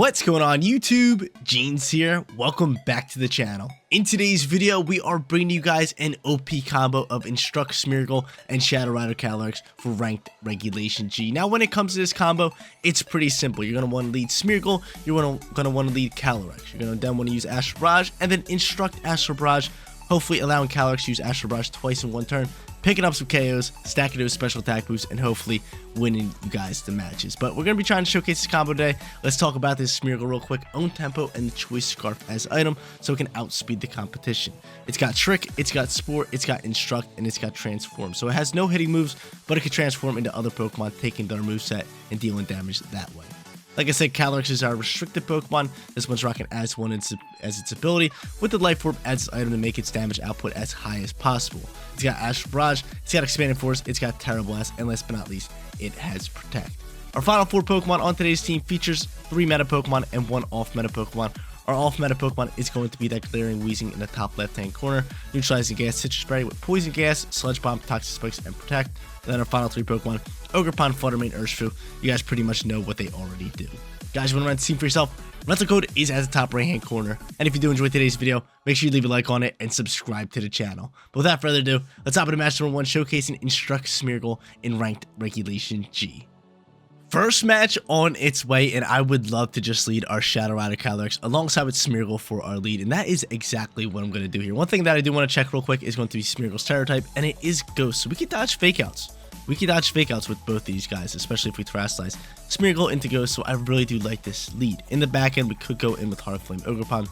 What's going on YouTube? Jeans here. Welcome back to the channel. In today's video, we are bringing you guys an OP combo of Instruct Smeargle and Shadow Rider CALYREX for ranked Regulation G. Now, when it comes to this combo, it's pretty simple. You're going to want to lead Smeargle, you're going to want to lead CALYREX. You're going to then want to use Astral Barrage, and then Instruct Astral Barrage, hopefully allowing CALYREX to use Astral Barrage twice in one turn, picking up some KOs, stacking those special attack boosts, and hopefully winning you guys the matches. But we're going to be trying to showcase this combo today. Let's talk about this Smeargle real quick. Own Tempo and the Choice Scarf as item so it can outspeed the competition. It's got Trick, it's got Sport, it's got Instruct, and it's got Transform. So it has no hitting moves, but it can transform into other Pokemon, taking their moveset and dealing damage that way. Like I said, CALYREX is our restricted Pokemon. This one's rocking as one as its ability, with the Life Orb as its item to make its damage output as high as possible. It's got Astral Barrage, it's got Expanded Force, it's got Terra Blast, and last but not least, it has Protect. Our final 4 Pokemon on today's team features 3 meta Pokemon and 1 off meta Pokemon. Our off meta Pokemon is going to be that Glaring Weezing in the top left hand corner, neutralizing gas Citrus Berry with Poison Gas, Sludge Bomb, Toxic Spikes, and Protect. And then our final 3 Pokemon, Ogerpon, Fluttermane, Urshifu. You guys pretty much know what they already do. Guys, you want to run the team for yourself? Rental code is at the top right hand corner. And if you do enjoy today's video, make sure you leave a like on it and subscribe to the channel. But without further ado, let's hop into match number 1, showcasing Instruct Smeargle in ranked Regulation G. First match on its way, and I would love to just lead our Shadow Rider CALYREX alongside with Smeargle for our lead, and that is exactly what I'm going to do here. One thing that I do want to check real quick is going to be Smeargle's Terror type, and it is Ghost, so we can dodge Fake Outs. We can dodge Fake Outs with both these guys, especially if we Terrasilize Smeargle into Ghost, so I really do like this lead. In the back end, we could go in with Heart Flame Ogerpon.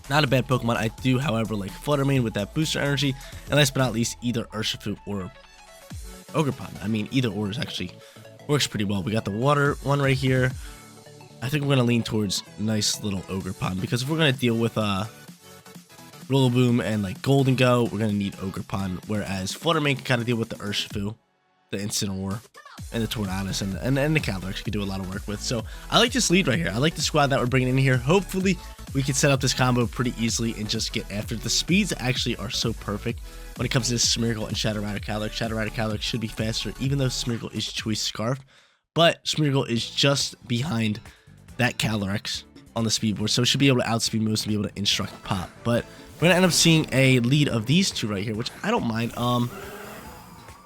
Not a bad Pokemon. I do, however, like Fluttermane with that booster energy, and last but not least, either Urshifu or Ogerpon. I mean, either or is actually works pretty well. We got the water one right here. I think we're going to lean towards nice little Ogerpon, because if we're going to deal with Rillaboom and like Golden Go, we're going to need Ogerpon, whereas Fluttermane can kind of deal with the Urshifu, the Incineroar, and the Tornadus, and the CALYREX can do a lot of work with. So I like this lead right here. I like the squad that we're bringing in here. Hopefully we can set up this combo pretty easily and just get after it. The speeds actually are so perfect when it comes to this Smeargle and Shadow Rider CALYREX. Shadow Rider CALYREX should be faster, even though Smeargle is Choice Scarf, but Smeargle is just behind that CALYREX on the speed board, so it should be able to outspeed most and be able to Instruct Pop. But we're gonna end up seeing a lead of these two right here, which I don't mind.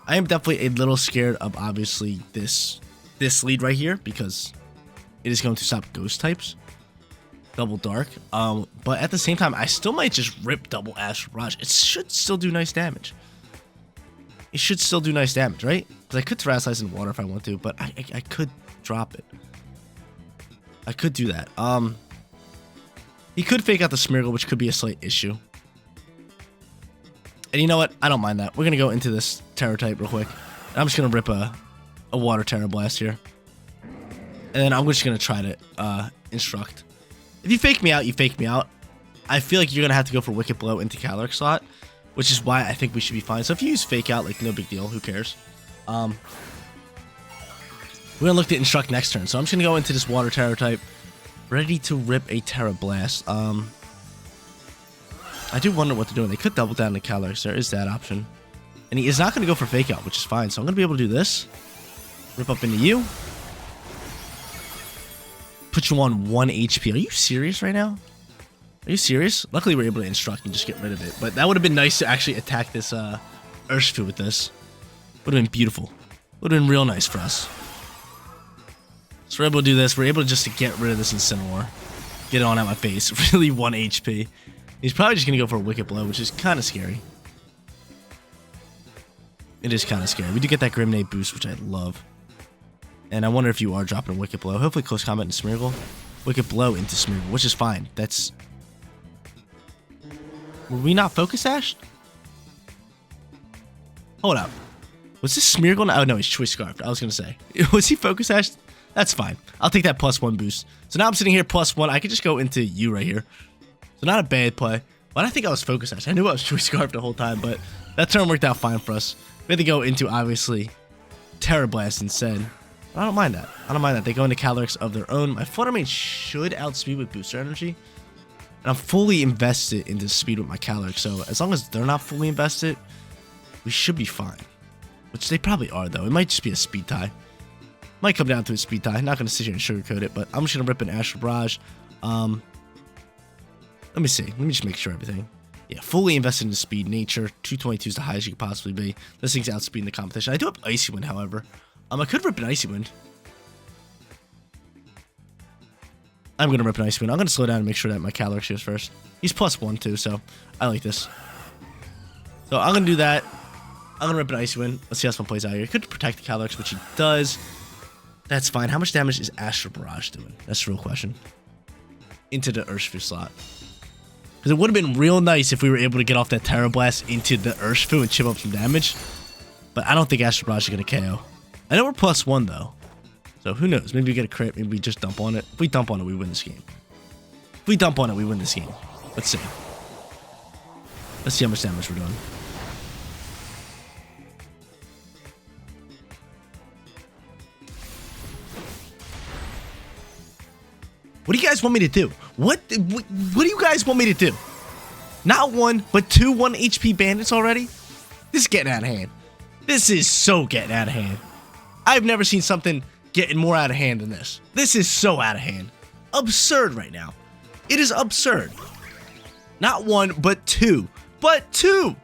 I am definitely a little scared of obviously this lead right here, because it is going to stop Ghost types, Double Dark. But at the same time, I still might just rip Double Astral Barrage. It should still do nice damage. It should still do nice damage, right? Because I could Terrasilize in water if I want to, but I could drop it. I could do that. He could Fake Out the Smeargle, which could be a slight issue. And you know what? I don't mind that. We're going to go into this Terror type real quick. I'm just going to rip a Water Terror Blast here. And then I'm just going to try to Instruct. If you fake me out, you fake me out. I feel like you're going to have to go for Wicked Blow into CALYREX slot, which is why I think we should be fine. So if you use Fake Out, like, no big deal. Who cares? We're going to look to Instruct next turn. So I'm just going to go into this Water Terror type, ready to rip a Terra Blast. I do wonder what they're doing. They could double down the CALYREX. There is that option. And he is not going to go for Fake Out, which is fine. So I'm going to be able to do this. Rip up into you. Put you on 1 HP. Are you serious right now? Are you serious? Luckily, we're able to Instruct and just get rid of it. But that would have been nice to actually attack this Urshifu with this. Would have been beautiful. Would have been real nice for us. So we're able to do this. We're able to just to get rid of this Incineroar. Get it on out my face. Really 1 HP. He's probably just going to go for a Wicked Blow, which is kind of scary. It is kind of scary. We do get that Grenade boost, which I love. And I wonder if you are dropping a Wicked Blow. Hopefully Close Combat into Smeargle. Wicked Blow into Smeargle, which is fine. That's... Were we not Focus Ashed? Hold up. Was this Smeargle? Oh, no, he's Choice Scarf. I was going to say. Was he Focus Ashed? That's fine. I'll take that +1 boost. So now I'm sitting here +1. I could just go into you right here. So not a bad play. But I think I was Focus Ashed. I knew I was Choice Scarf the whole time, but that turn worked out fine for us. We had to go into, obviously, Terra Blast instead. I don't mind that. I don't mind that. They go into CALYREX of their own. My Fluttermane should outspeed with Booster Energy. And I'm fully invested into speed with my CALYREX. So as long as they're not fully invested, we should be fine. Which they probably are, though. It might just be a speed tie. Might come down to a speed tie. Not going to sit here and sugarcoat it, but I'm just going to rip an Astral Barrage. Let me see. Let me just make sure everything. Yeah, fully invested in speed. Nature. 222 is the highest you could possibly be. This thing's outspeeding the competition. I do have Icy Wind, however. I could rip an Icy Wind. I'm going to rip an Icy Wind. I'm going to slow down and make sure that my CALYREX goes first. He's +1 too, so I like this. So I'm going to do that. I'm going to rip an Icy Wind. Let's see how this one plays out here. He could protect the CALYREX, which he does. That's fine. How much damage is Astral Barrage doing? That's the real question. Into the Urshifu slot. Because it would have been real nice if we were able to get off that Terra Blast into the Urshifu and chip up some damage. But I don't think Astral Barrage is going to KO. I know we're +1 though. So who knows? Maybe we get a crit. Maybe we just dump on it. If we dump on it, we win this game. If we dump on it, we win this game. Let's see. Let's see how much damage we're doing. What do you guys want me to do? What do you guys want me to do? Not 1, but 2 1 HP bandits already? This is getting out of hand. This is so getting out of hand. I've never seen something getting more out of hand than this. This is so out of hand. Absurd right now. It is absurd. Not 1, but 2. But 2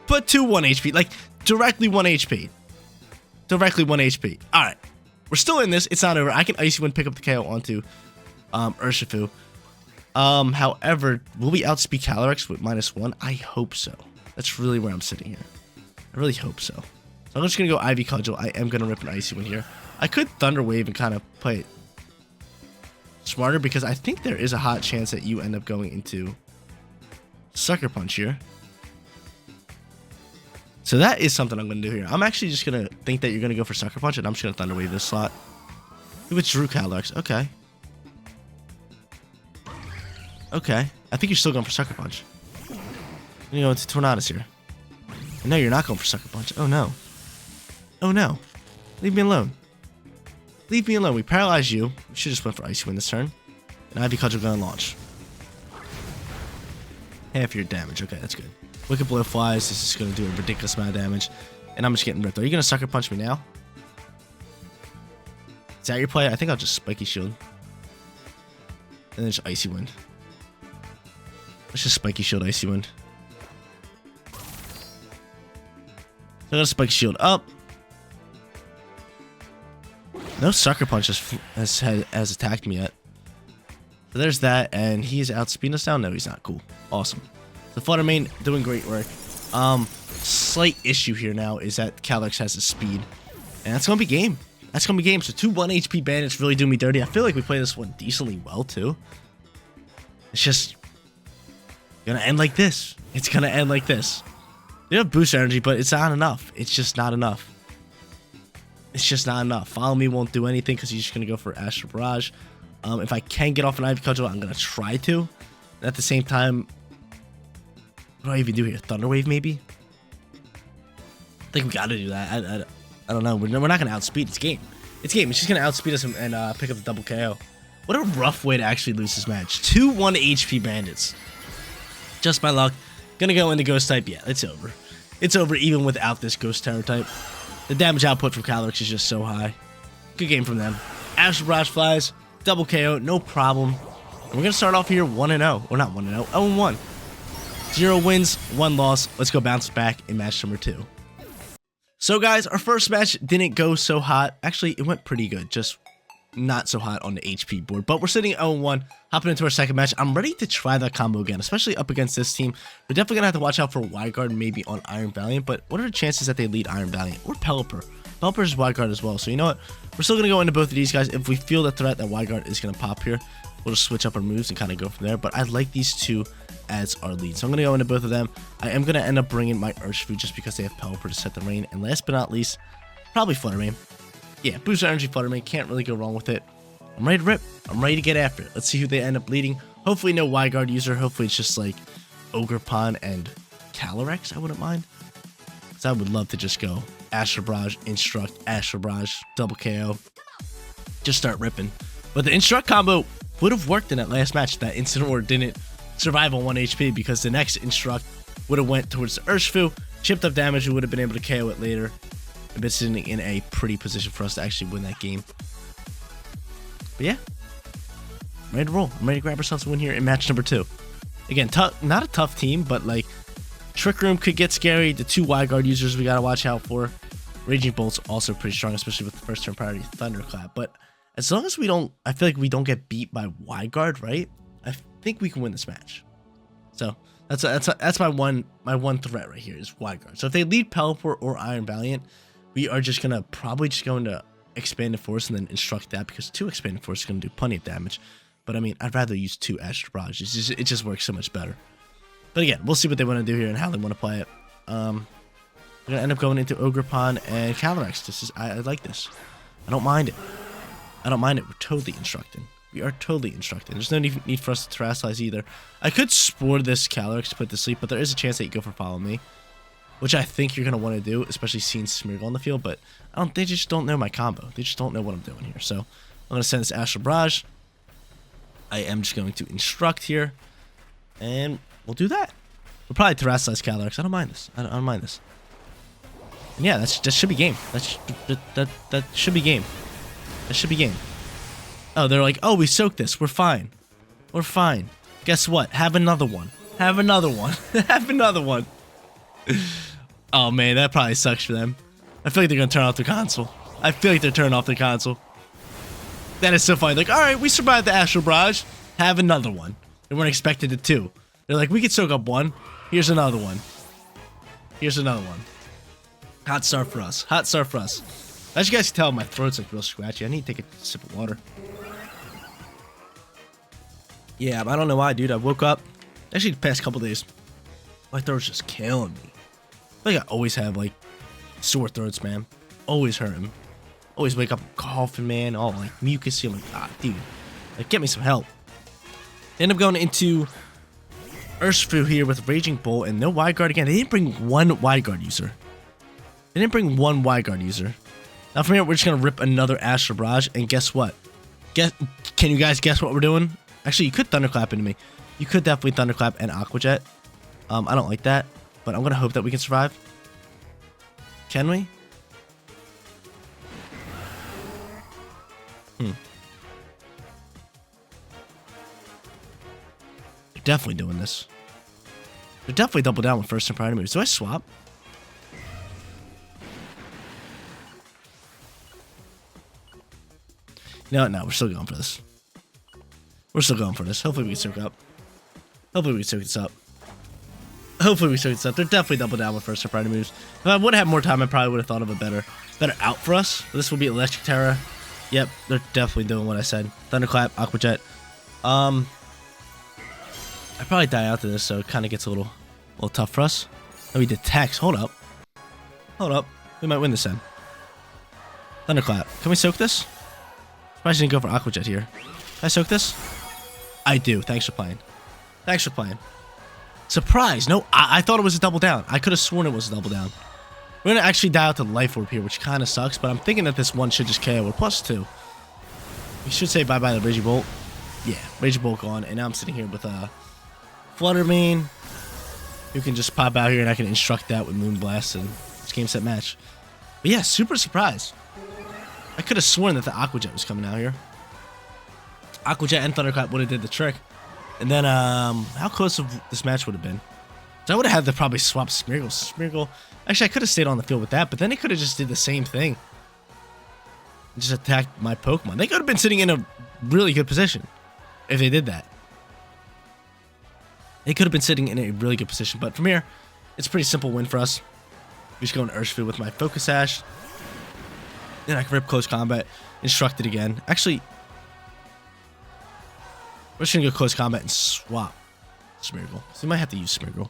1 HP. Like, directly 1 HP. Directly 1 HP. Alright. We're still in this. It's not over. I can Icy Wind pick up the KO onto Urshifu. However, will we outspeed CALYREX with -1? I hope so. That's really where I'm sitting here. I really hope so. So I'm just going to go Ivy Cudgel. I am going to rip an Icy Wind here. I could Thunder Wave and kind of play it smarter because I think there is a hot chance that you end up going into Sucker Punch here. So that is something I'm going to do here. I'm actually just going to think that you're going to go for Sucker Punch and I'm just going to Thunder Wave this slot. He withdrew CALYREX. Okay. Okay. I think you're still going for Sucker Punch. You know, it's Tornadus here. No, you're not going for Sucker Punch. Oh, no. Oh, no. Leave me alone. Leave me alone. We paralyzed you. We should just went for Icy Wind this turn. And Ivy Cudgel going to launch. Half your damage. Okay, that's good. Wicked Blow flies. This is going to do a ridiculous amount of damage. And I'm just getting ripped. Are you going to Sucker Punch me now? Is that your play? I think I'll just Spiky Shield. And then just Icy Wind. Let's just Spiky Shield, Icy Wind. So I got a Spiky Shield up. No Sucker Punch has attacked me yet. So there's that, and he's outspeeding us now. No, he's not. Cool. Awesome. The Flutter Mane doing great work. Slight issue here now is that CALYREX has a speed. And that's going to be game. That's going to be game. So 2 1 HP bandits really do me dirty. I feel like we play this one decently well, too. It's just going to end like this. It's going to end like this. They have boost energy, but it's not enough. It's just not enough. It's just not enough. Follow Me won't do anything because he's just going to go for Astral Barrage. If I can get off an Ivy Cudgel, I'm going to try to. And at the same time, what do I even do here? Thunder Wave, maybe? I think we got to do that. I don't know. We're not going to outspeed. It's game. It's game. It's just going to outspeed us and pick up the double KO. What a rough way to actually lose this match. 2 1 HP bandits. Just by luck. Gonna go into Ghost type. Yeah, it's over. It's over even without this Ghost Terror type. The damage output from CALYREX is just so high. Good game from them. Astral Barrage flies. Double KO. No problem. And we're gonna start off here 1-0. Or not 1-0. 0-1. 0 wins, 1 loss. Let's go bounce back in match number 2. So guys, our first match didn't go so hot. Actually, it went pretty good. Just not so hot on the HP board. But we're sitting at 0-1. Hopping into our second match. I'm ready to try that combo again, especially up against this team. We're definitely going to have to watch out for Wide Guard maybe on Iron Valiant. But what are the chances that they lead Iron Valiant? Or Pelipper? Pelipper is Wide Guard as well. So you know what? We're still going to go into both of these guys. If we feel the threat that Wide Guard is going to pop here, we'll just switch up our moves and kind of go from there. But I like these two as our lead. So I'm going to go into both of them. I am going to end up bringing my Urshifu just because they have Pelipper to set the rain. And last but not least, probably Flutter Mane. Yeah, boost energy Flutter Mane. Can't really go wrong with it. I'm ready to rip. I'm ready to get after it. Let's see who they end up leading. Hopefully no Wide Guard user. Hopefully it's just like Ogerpon and CALYREX. I wouldn't mind. Because I would love to just go Astral Barrage, Instruct, Astral Barrage, double KO. Just start ripping. But the Instruct combo would have worked in that last match. That Incineroar didn't survive on 1 HP because the next Instruct would have went towards the Urshifu, chipped up damage, we would have been able to KO it later. have been sitting in a pretty position for us to actually win that game. But yeah, I'm ready to roll. I'm ready to grab ourselves a win here in match number 2. Again, not a tough team, but like Trick Room could get scary. The 2 wide guard users we gotta watch out for. Raging Bolt's also pretty strong, especially with the first turn priority Thunderclap. But as long as we don't, I feel like we don't get beat by wide guard, right? I think we can win this match. So that's my one threat right here is wide guard. So if they lead Teleport or Iron Valiant, we are just gonna probably just go into Expanded Force and then Instruct that, because 2 Expanded Force is gonna do plenty of damage. But I mean, I'd rather use 2 Astral Barrage. It just works so much better. But again, we'll see what they want to do here and how they want to play it. We're gonna end up going into Ogerpon and CALYREX. I like this. I don't mind it. I don't mind it. We're totally instructing. We are totally instructing. There's no need for us to terrestrialize either. I could Spore this CALYREX to put to sleep, but there is a chance that you go for Follow Me, which I think you're gonna want to do, especially seeing Smeargle on the field. But they just don't know my combo. They just don't know what I'm doing here. So I'm gonna send this Astral Barrage. I am just going to Instruct here, and we'll do that. We'll probably terrestrialize CALYREX. I don't mind this. I don't mind this. And yeah, that should be game. That should be game. That should be game. Oh, they're like, oh, we soaked this. We're fine. We're fine. Guess what? Have another one. Have another one. Have another one. Oh, man, that probably sucks for them. I feel like they're going to turn off their console. I feel like they're turning off their console. That is so funny. Like, all right, we survived the Astral Barrage. Have another one. They weren't expected it to. They're like, we could soak up one. Here's another one. Here's another one. Hot start for us. Hot start for us. As you guys can tell, my throat's like real scratchy. I need to take a sip of water. Yeah, I don't know why, dude. I woke up. Actually, the past couple days, my throat's just killing me. I think I always have like sore throats, man. Always hurting. Always wake up coughing, man. All like mucusy. I'm like, dude, like get me some help. End up going into Urshifu here with Raging Bolt and no wide guard again. They didn't bring 1 wide guard user. They didn't bring 1 wide guard user. Now from here, we're just gonna rip another Astral Barrage, and guess what? Can you guys guess what we're doing? Actually, you could Thunderclap into me. You could definitely Thunderclap and Aqua Jet. I don't like that, but I'm gonna hope that we can survive. Can we? They're definitely doing this. They're definitely double down with first turn priority moves. Do I swap? No, we're still going for this. We're still going for this. Hopefully we can soak up. Hopefully we can soak this up. Hopefully we soak this up. They're definitely double down with first turn priority moves. If I would have more time, I probably would have thought of a better out for us. But this will be Electric Terra. Yep, they're definitely doing what I said. Thunderclap, Aqua Jet. I probably die out to this, so it kind of gets a little tough for us. Oh, we did Tex. Hold up. Hold up. We might win this then. Thunderclap. Can we soak this? Probably didn't go for Aqua Jet here. Can I soak this? I do. Thanks for playing. Thanks for playing. Surprise. No, I thought it was a double down. I could have sworn it was a double down. We're going to actually die out to Life Orb here, which kind of sucks, but I'm thinking that this one should just KO. We're +2. We should say bye-bye to Raging Bolt. Yeah, Raging Bolt gone, and now I'm sitting here with Flutter Mane, who can just pop out here, and I can Instruct that with Moonblast, and it's game, set, match. But yeah, super surprised. I could have sworn that the Aqua Jet was coming out here. Aqua Jet and Thunderclap would have did the trick. And then, how close of this match would have been? So I would have had to probably swap Smeargle. Actually, I could have stayed on the field with that, but then they could have just did the same thing. Just attacked my Pokemon. They could have been sitting in a really good position if they did that. They could have been sitting in a really good position, but from here, it's a pretty simple win for us. We just go into Urshifu with my Focus Sash. Then I can rip Close Combat, Instruct it again. Actually, we're just going to go Close Combat and swap Smeargle. So we might have to use Smeargle.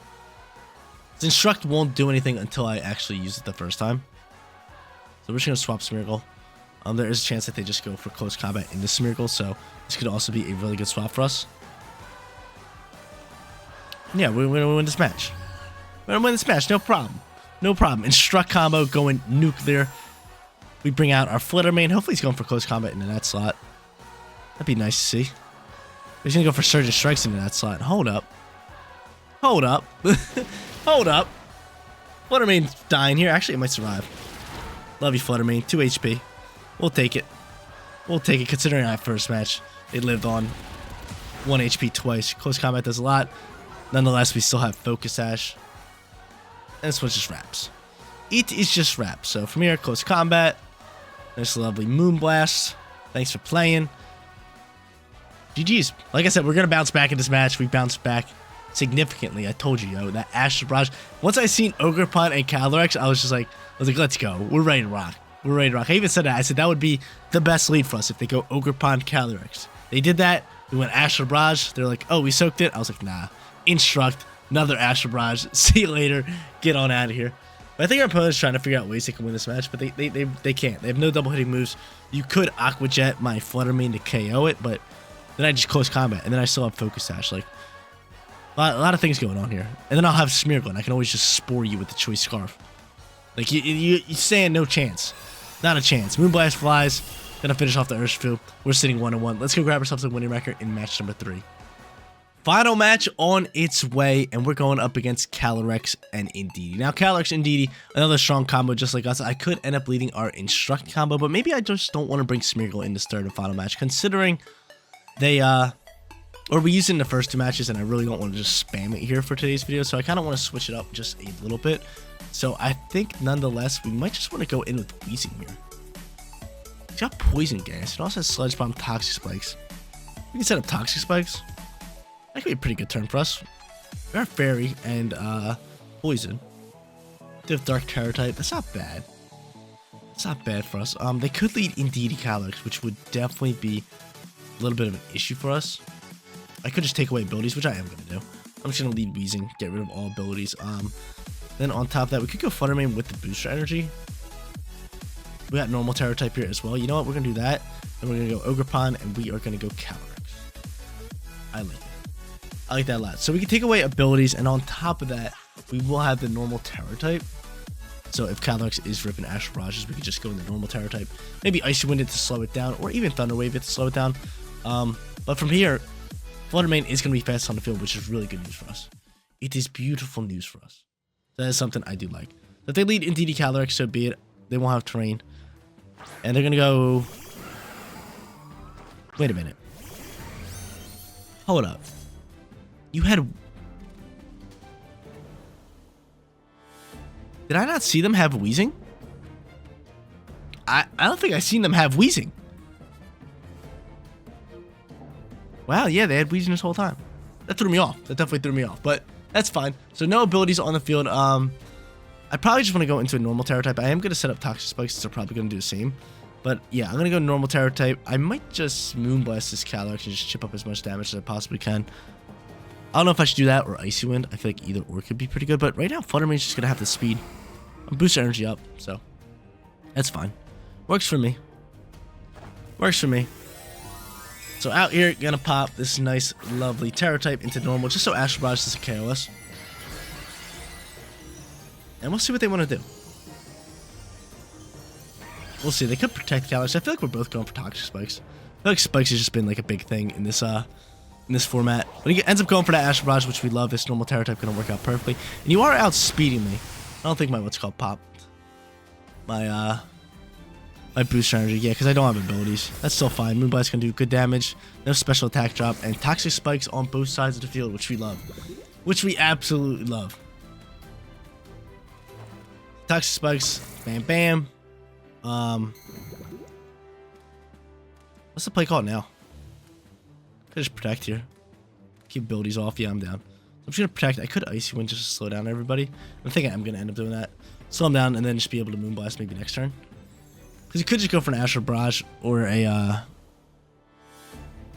Instruct won't do anything until I actually use it the first time. So we're just going to swap Smeargle. There is a chance that they just go for Close Combat into Smeargle, so this could also be a really good swap for us. And yeah, we're going to win this match. We're going to win this match, no problem. No problem. Instruct combo going nuclear. We bring out our Flitter Mane. Hopefully he's going for Close Combat into that slot. That'd be nice to see. He's going to go for Surge and Strikes into that slot. Hold up. Hold up. Hold up. Flutter Mane's dying here. Actually, it might survive. Love you, Fluttermane. 2 HP. We'll take it. We'll take it, considering our first match, they lived on 1 HP twice. Close combat does a lot. Nonetheless, we still have Focus Sash. And this one's just wraps. It is just wraps. So from here, close combat. Nice lovely Moonblast. Thanks for playing. GG's. Like I said, we're going to bounce back in this match. We bounced back significantly. I told you, yo, that Astral Barrage. Once I seen Ogerpon and CALYREX, I was like, let's go. We're ready to rock. We're ready to rock. I even said that. I said that would be the best lead for us if they go Ogerpon, CALYREX. They did that. We went Astral Barrage. They're like, oh, we soaked it. I was like, nah. Instruct. Another Astral Barrage. See you later. Get on out of here. But I think our opponent's trying to figure out ways they can win this match, but they can't. They have no double hitting moves. You could Aqua Jet my Fluttermane to KO it, but then I just close combat, and then I still have Focus Sash. Like, a lot of things going on here. And then I'll have Smeargle, and I can always just spore you with the Choice Scarf. Like, you stand no chance. Not a chance. Moonblast flies. Gonna finish off the Urshifu. We're sitting 1-1. Let's go grab ourselves a winning record in match number 3. Final match on its way, and we're going up against CALYREX and Indeedee. Now, CALYREX and Indeedee, another strong combo just like us. I could end up leading our Instruct combo, but maybe I just don't want to bring Smeargle in this third and final match, considering they, or we used it in the first 2 matches, and I really don't want to just spam it here for today's video, so I kind of want to switch it up just a little bit. So I think, nonetheless, we might just want to go in with Weezing here. He's got Poison Gas. It also has Sludge Bomb, Toxic Spikes. We can set up Toxic Spikes. That could be a pretty good turn for us. We are Fairy and Poison. They have Dark Terror type. That's not bad. It's not bad for us. They could lead Indeedee CALYREX, which would definitely be a little bit of an issue for us. I could just take away abilities, which I am going to do. I'm just going to lead Weezing, get rid of all abilities. Then on top of that, we could go Fluttermane with the Booster Energy. We got normal Terror type here as well. You know what? We're going to do that. And we're going to go Ogerpon, and we are going to go CALYREX. I like it. I like that a lot. So we can take away abilities, and on top of that, we will have the normal Terror type. So if CALYREX is ripping Astral Barrages, we can just go in the normal Terror type. Maybe Icy Wind it to slow it down, or even Thunder Wave it to slow it down. But from here, Fluttermane is going to be fast on the field, which is really good news for us. It is beautiful news for us. That is something I do like. If they lead Indeedee CALYREX, so be it. They won't have terrain. And they're going to go... Wait a minute. Hold up. You had... Did I not see them have Weezing? I don't think I seen them have Weezing. Wow, yeah, they had Weezing this whole time. That threw me off. That definitely threw me off. But that's fine. So no abilities on the field. I probably just want to go into a normal Terror type. I am going to set up Toxic Spikes, since they're probably going to do the same. But yeah, I'm going to go normal Terror type. I might just Moonblast this CALYREX and just chip up as much damage as I possibly can. I don't know if I should do that or Icy Wind. I feel like either or could be pretty good. But right now, Fluttermane's just going to have the speed. I'm boosting energy up, so that's fine. Works for me. Works for me. So out here, going to pop this nice, lovely Terror type into normal, just so Astral Barrage doesn't KO us. And we'll see what they want to do. We'll see. They could protect CALYREX. I feel like we're both going for Toxic Spikes. I feel like Spikes has just been like a big thing in this format. But he ends up going for that Astral Barrage, which we love. This normal Terror type going to work out perfectly. And you are outspeeding me. I don't think my what's called popped. My booster energy, yeah, because I don't have abilities. That's still fine. Moonblast's going to do good damage. No special attack drop. And Toxic Spikes on both sides of the field, which we love. Which we absolutely love. Toxic Spikes. Bam, bam. What's the play called now? Could just protect here. Keep abilities off. Yeah, I'm down. I'm just going to protect. I could Icy Wind just to slow down everybody. I think I'm going to end up doing that. Slow him down and then just be able to Moonblast maybe next turn. Because he could just go for an Astral Barrage or a, I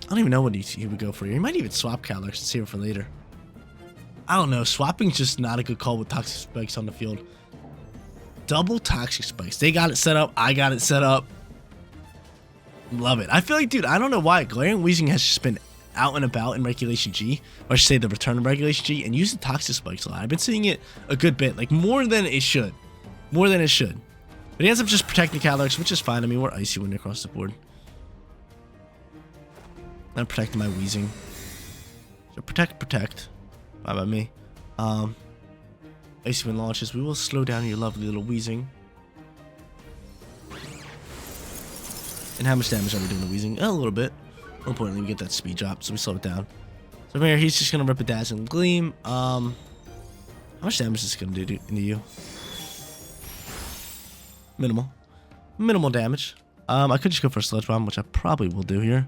don't even know what he would go for here. He might even swap CALYREX and save it for later. I don't know. Swapping's just not a good call with Toxic Spikes on the field. Double Toxic Spikes. They got it set up. I got it set up. Love it. I feel like, dude, I don't know why. Glaring Weezing has just been out and about in Regulation G. Or I should say the return of Regulation G. And using Toxic Spikes a lot. I've been seeing it a good bit. Like, more than it should. More than it should. But he ends up just protecting CALYREX, which is fine. I mean, we're Icy Wind across the board. I'm protecting my Weezing. So protect. Bye by me. Icy Wind launches. We will slow down your lovely little Weezing. And how much damage are we doing to Weezing? A little bit. More importantly, we get that speed drop, so we slow it down. So from here, he's just gonna rip a Dazzling Gleam. How much damage is this gonna do into you? Minimal damage. I could just go for a Sludge Bomb, which I probably will do here.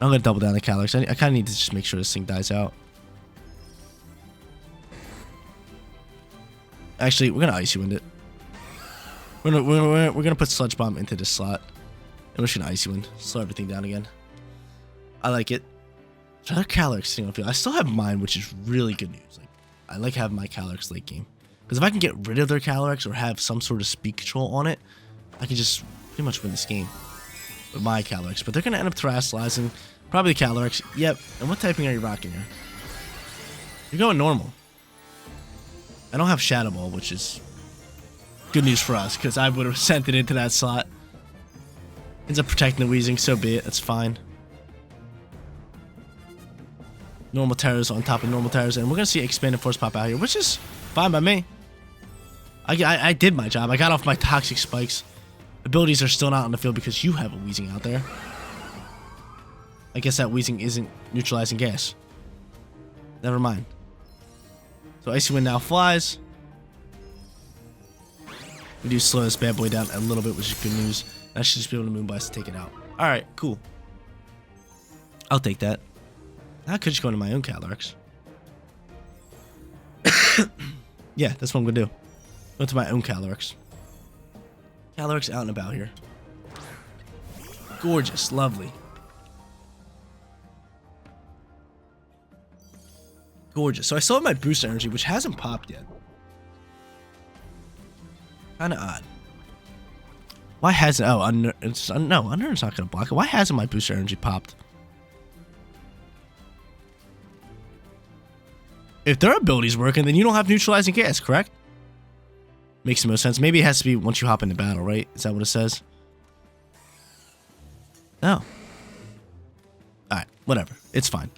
I'm gonna double down the CALYREX. I kind of need to just make sure this thing dies out. Actually, we're gonna Icy Wind it. We're gonna put Sludge Bomb into this slot, and we're just gonna Icy Wind, slow everything down again. I like it. There's another CALYREX sitting on the field. I still have mine, which is really good news. Like, I like having my CALYREX late game, because if I can get rid of their CALYREX or have some sort of speed control on it, I can just pretty much win this game with my CALYREX. But they're gonna end up Terastallizing. Probably the CALYREX. Yep. And what typing are you rocking here? You're going normal. I don't have Shadow Ball, which is good news for us, because I would have sent it into that slot. Ends up protecting the Weezing, so be it. That's fine. Normal Terrors on top of normal Terrors, and we're going to see Expanded Force pop out here, which is fine by me. I did my job. I got off my Toxic Spikes. Abilities are still not on the field because you have a Weezing out there. I guess that Weezing isn't neutralizing gas. Never mind. So Icy Wind now flies. We do slow this bad boy down a little bit, which is good news. I should just be able to Moonblast to take it out. Alright, cool. I'll take that. I could just go into my own CALYREX. Yeah, that's what I'm going to do. Go into my own CALYREX. CALYREX out and about here. Gorgeous. Lovely. Gorgeous. So I still have my boost energy, which hasn't popped yet. Kind of odd. Why hasn't... Oh, no, Unknown's not going to block it. Why hasn't my booster energy popped? If their ability's working, then you don't have neutralizing gas, correct? Makes the most sense. Maybe it has to be once you hop into battle, right? Is that what it says? No. Alright, whatever. It's fine.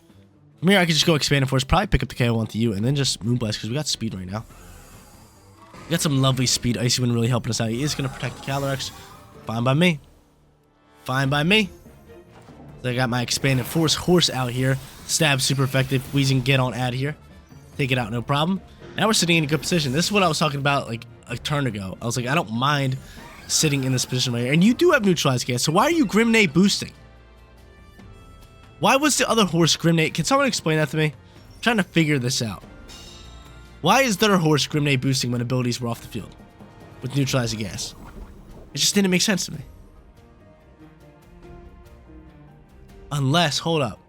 From here, I could just go Expanded Force, probably pick up the KO onto you, and then just Moonblast, because we got speed right now. We got some lovely speed. Icy Wind really helping us out. He is going to protect the CALYREX. Fine by me. Fine by me. So I got my Expanded Force horse out here. Stab super effective. Weezing get on out here. Take it out, no problem. Now we're sitting in a good position. This is what I was talking about like a turn ago. I was like, I don't mind sitting in this position right here. And you do have neutralized gas, so why are you Grimnate boosting? Why was the other horse Grimnate? Can someone explain that to me? I'm trying to figure this out. Why is their horse Grimnate boosting when abilities were off the field with neutralizing gas? It just didn't make sense to me. Unless, hold up.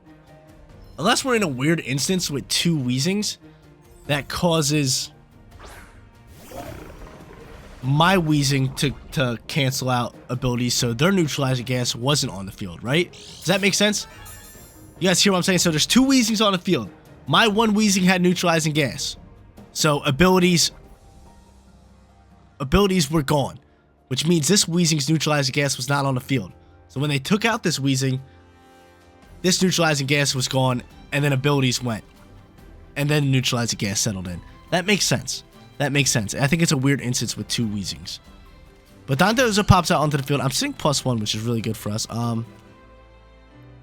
Unless we're in a weird instance with two Weezings that causes my Weezing to cancel out abilities, so their neutralizing gas wasn't on the field, right? Does that make sense? You guys hear what I'm saying? So there's two Weezings on the field. My one Weezing had neutralizing gas. So abilities were gone, which means this Weezing's neutralizing gas was not on the field. So when they took out this Weezing, this neutralizing gas was gone, and then abilities went. And then neutralizing gas settled in. That makes sense. That makes sense. I think it's a weird instance with two Weezings. But Dondozo pops out onto the field. I'm sitting +1, which is really good for us.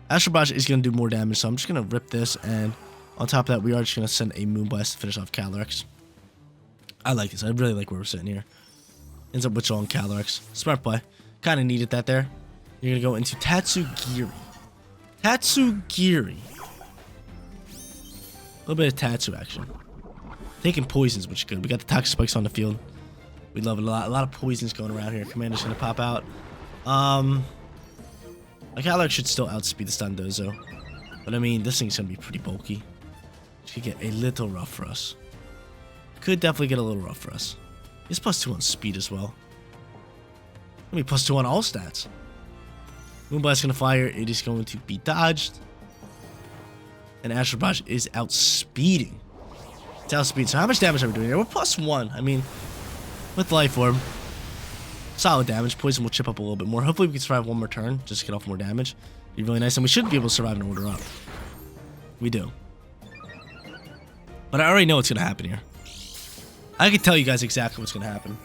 Astral Barrage is going to do more damage, so I'm just going to rip this, and on top of that, we are just going to send a Moonblast to finish off CALYREX. I like this. I really like where we're sitting here. Ends up withdrawing CALYREX. Smart play. Kind of needed that there. You're going to go into Tatsugiri. Tatsugiri. A little bit of Tatsu action. Taking poisons, which is good. We got the Toxic Spikes on the field. We love it a lot. A lot of poisons going around here. Commander's going to pop out. Like, CALYREX should still outspeed the Dondozo. But, I mean, this thing's going to be pretty bulky. Which could get a little rough for us. Could definitely get a little rough for us. He's +2 on speed as well. Let me +2 on all stats. Moonblast's going to fire. It is going to be dodged. And Astral Barrage is outspeeding. It's outspeed. So how much damage are we doing here? We're +1. I mean, with Life Orb, solid damage. Poison will chip up a little bit more. Hopefully we can survive one more turn. Just to get off more damage. Be really nice. And we should be able to survive and order up. We do. But I already know what's going to happen here. I can tell you guys exactly what's going to happen.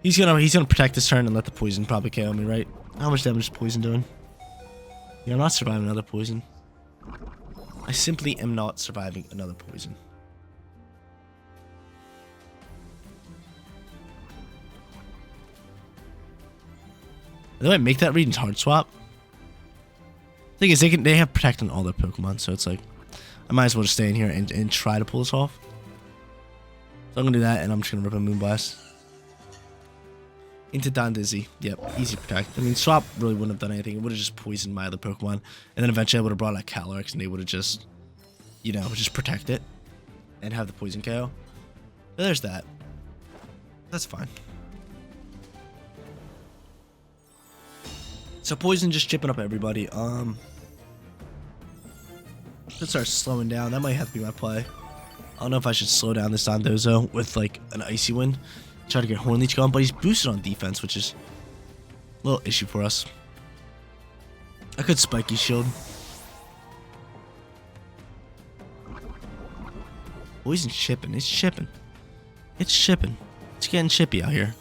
He's gonna protect his turn and let the poison probably KO me, right? How much damage is poison doing? Yeah, I'm not surviving another poison. I simply am not surviving another poison. By the way, make that read and hard swap. Thing is, they have protect on all their Pokemon, so it's like I might as well just stay in here and try to pull this off. So I'm gonna do that, and I'm just gonna rip a Moonblast into Don Dizzy. Yep, easy protect. I mean, swap really wouldn't have done anything. It would have just poisoned my other Pokemon, and then eventually I would have brought out CALYREX, and they would have just, you know, just protect it and have the poison KO. So there's that. That's fine. So poison just chipping up everybody. Let's start slowing down. That might have to be my play. I don't know if I should slow down this Dondozo with like an Icy Wind. Try to get Hornleech going, but he's boosted on defense, which is a little issue for us. I could Spiky Shield. Poison's chipping. It's chipping. It's chipping. It's getting chippy out here.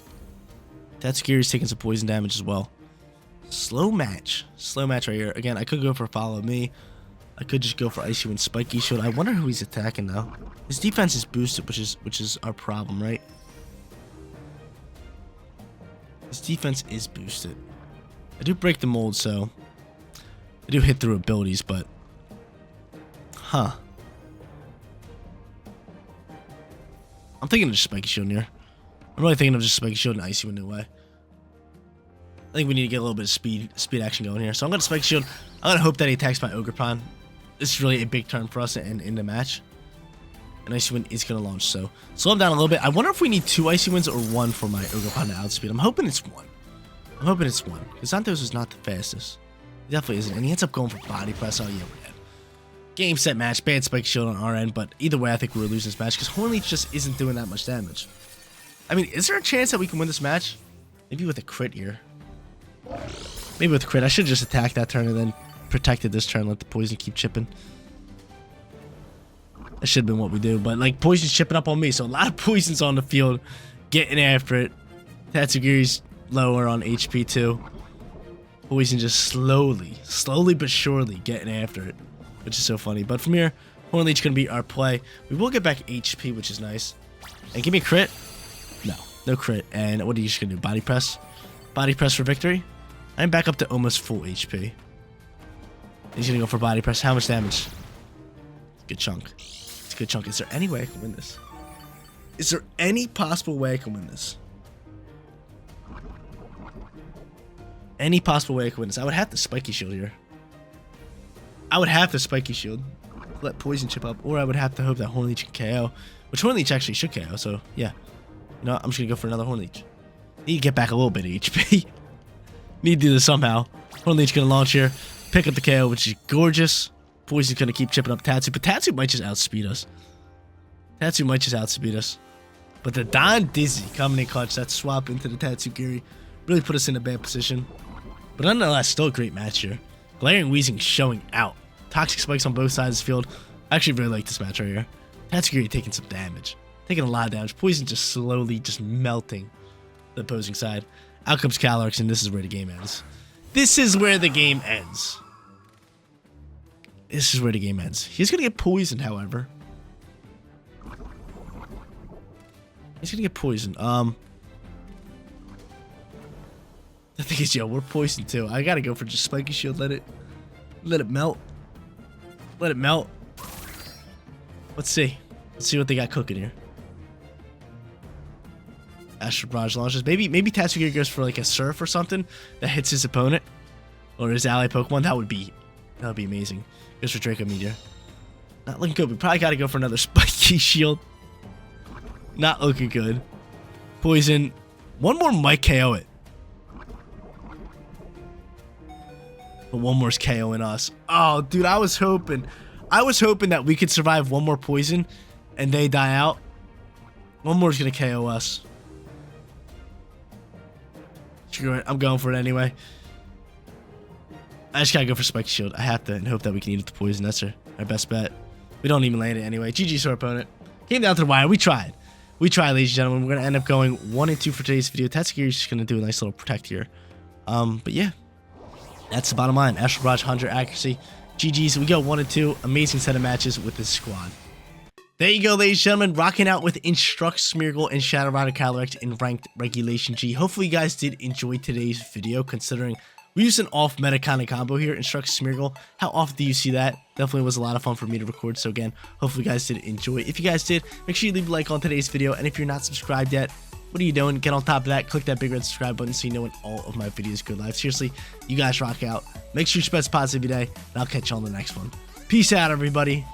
Tatsugiri's taking some poison damage as well. Slow match. Slow match right here. Again, I could go for Follow Me. I could just go for Icy Wind, Spiky Shield. I wonder who he's attacking though. His defense is boosted, which is our problem, right? His defense is boosted. I do break the mold, so I do hit through abilities, but huh? I'm thinking of just Spiky Shield here. I'm really thinking of just Spiky Shield and Icy Wind in a way. I think we need to get a little bit of speed action going here. So I'm gonna Spiky Shield. I'm gonna hope that he attacks my Ogerpon. This is really a big turn for us in the match. And Icy Wind is gonna launch, so slow him down a little bit. I wonder if we need 2 Icy Winds or 1 for my Ogerpon to outspeed. I'm hoping it's 1. I'm hoping it's 1. Because Zantos is not the fastest. He definitely isn't. And he ends up going for Body Press. Oh yeah, we're dead. Game, set, match. Bad Spike Shield on our end, but either way, I think we're losing this match because Hornleech just isn't doing that much damage. I mean, is there a chance that we can win this match? Maybe with a crit here. Maybe with a crit. I should just attack that turn and then protected this turn, let the poison keep chipping. That should have been what we do, but like poison's chipping up on me, so a lot of poisons on the field, getting after it. Tatsugiri's lower on HP too. Poison just slowly but surely getting after it, which is so funny. But from here, Hornleech gonna be our play. We will get back HP, which is nice. And give me a crit. No crit. And what are you just gonna do? Body press? Body press for victory? I'm back up to almost full HP. He's gonna go for body press. How much damage? Good chunk. It's a good chunk. Is there any way I can win this? Is there any possible way I can win this? Any possible way I can win this? I would have to Spiky Shield here. I would have to Spiky Shield. Let poison chip up. Or I would have to hope that Hornleech can KO. Which Hornleech actually should KO, so yeah. You know what? I'm just gonna go for another Hornleech. Need to get back a little bit of HP. Need to do this somehow. Hornleech gonna launch here. Pick up the KO, which is gorgeous. Poison's gonna keep chipping up Tatsu, but Tatsu might just outspeed us. Tatsu might just outspeed us. But the Don Dizzy coming in clutch, that swap into the Tatsugiri, really put us in a bad position. But nonetheless, still a great match here. Glaring Weezing showing out. Toxic spikes on both sides of the field. I actually really like this match right here. Tatsugiri taking some damage. Taking a lot of damage. Poison just slowly just melting the opposing side. Out comes CALYREX, and this is where the game ends. This is where the game ends. This is where the game ends. He's gonna get poisoned, however. He's gonna get poisoned. The thing is, yo, we're poisoned too. I gotta go for just Spiky Shield. Let it melt. Let it melt. Let's see. Let's see what they got cooking here. Astral Barrage launches. Maybe Tatsugiri goes for like a Surf or something that hits his opponent or his ally Pokemon. That would be amazing. Goes for Draco Meteor. Not looking good. We probably got to go for another Spiky Shield. Not looking good. Poison. One more might KO it. But one more's KOing us. Oh, dude, I was hoping that we could survive one more poison and they die out. One more's gonna KO us. Screw it. I'm going for it anyway. I just gotta go for Spiky Shield. I have to and hope that we can eat up the poison. That's our best bet. We don't even land it anyway. GG's to our opponent. Came down to the wire. We tried. we try, ladies and gentlemen. We're going to end up going 1 and 2 for today's video. Tetsugaru's just going to do a nice little protect here. But yeah, that's the bottom line. Astral Barrage, 100 accuracy. GG's. We go 1 and 2. Amazing set of matches with this squad. There you go, ladies and gentlemen, rocking out with Instruct Smeargle and Shadow Rider CALYREX in Ranked Regulation G. Hopefully you guys did enjoy today's video, considering we used an off-meta kind of combo here, Instruct Smeargle. How often do you see that? Definitely was a lot of fun for me to record, so again, hopefully you guys did enjoy. If you guys did, make sure you leave a like on today's video, and if you're not subscribed yet, what are you doing? Get on top of that, click that big red subscribe button so you know when all of my videos go live. Seriously, you guys rock out. Make sure you spread positive every day, and I'll catch you on the next one. Peace out, everybody.